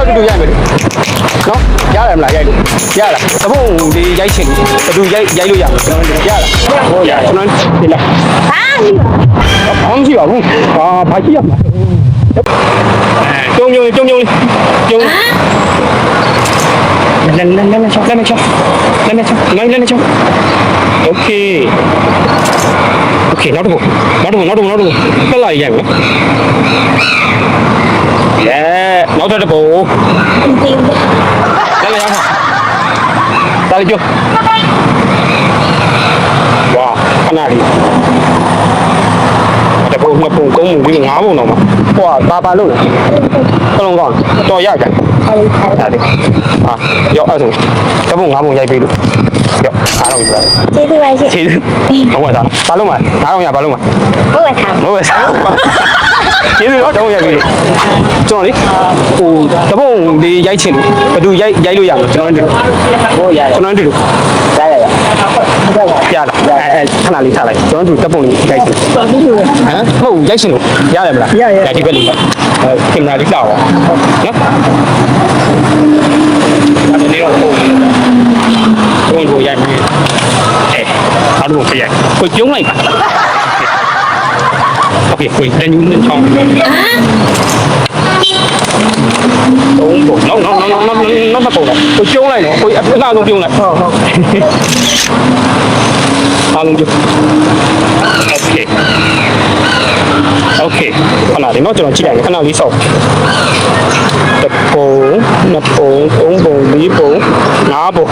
တူတူရိုက်မယ်နော်ရတယ်မလားရိုက်လို့ရလားတပုံဒီရိုက်ချင်ဘယ်သူရိုက်လို့ရမလဲကျွန်တော်ရလားဟုတ်ရတယ်ကျွန်တော်ဒီလားဘာမှမရှိပါဘူးဘာကြည့်ရမလဲကျုံလက်ချောโอเคနောက်တစ်ခုတက်လာရိုက်မယ်နောက်တစ်ပုံတက်လာရောက်တာလေးကျဝါခဏလေးတပုံနှစ်ပုံကုန်းမှုပြီး၅ပုံတော့မှာဟိုကပါလို့တလုံးကောင်းတော်ရကြတယ်ဒါလေးရောက်အဲ့ဆိုတပုံ၅ပုံရိုက်ပြီးလို့ရောက်အားလုံးပြလိုက်ကျေးဇူးပါရှင်ကျေးဇူးဟုတ်ပါသားဘာလို့မအားလုံးရဘာလို့မဟုတ်ပါသားကျေးဇူးတော့ရိုက်ပြီးကျွန်တော်လေဟိုတပုံဒီရိုက်ချင်လို့ဘယ်သူရိုက်လို့ရမလဲကျွန်တော်တို့ဟုတ်ရတယ်ကျွန်တော်တို့ရလားခဏလေးထားလိုက်ကျွန်တော်တို့တပုံလေးရိုက်ချင်ဟမ်ဟုတ်ရိုက်ချင်လို့ရတယ်မလားရဒီဘက်လေးခင်ဗျာလေးတော့နော်အဲ့ဒီတော့ကိုရိုက်မယ်အားလုံးကိုရိုက်ကိုကျုံးလိုက်ပါโอเคကိုတန်းယူနေချောင်းတော့နော်မပေါ်တော့ကိုကျုံးလိုက်နော်ကိုအလားဆုံးကျုံးလိုက်ဟုတ်အားလုံးကျုံးโอเคခဏလေးနော်ကျွန်တော်ကြည့်လိုက်ခဏလေးစောက်တပုံနှစ်ပုံသုံးပုံလေးပုံငါးပုံ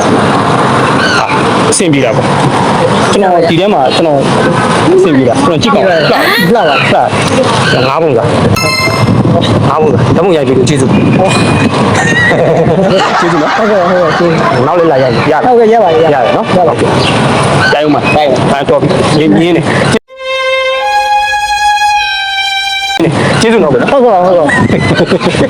အဆင်ပြေတာပေါ့ကျွန်တော်ဒီထဲမှာကျွန်တော်အဆင်ပြေတာကျွန်တော်ကြည့်ကောင်းလှငါးပုံလားတမုံရိုက်ပြီးကျေးဇူးနော်နောက်လေးလာရိုက်ရတယ်ဟုတ်ကဲ့ရပါတယ်ရတယ်နော်ဟုတ်ကဲ့တိုင်ဦးမှာတော့ပြီးရင်းနေကျေးဇူးနော်ဟုတ်ကဲ့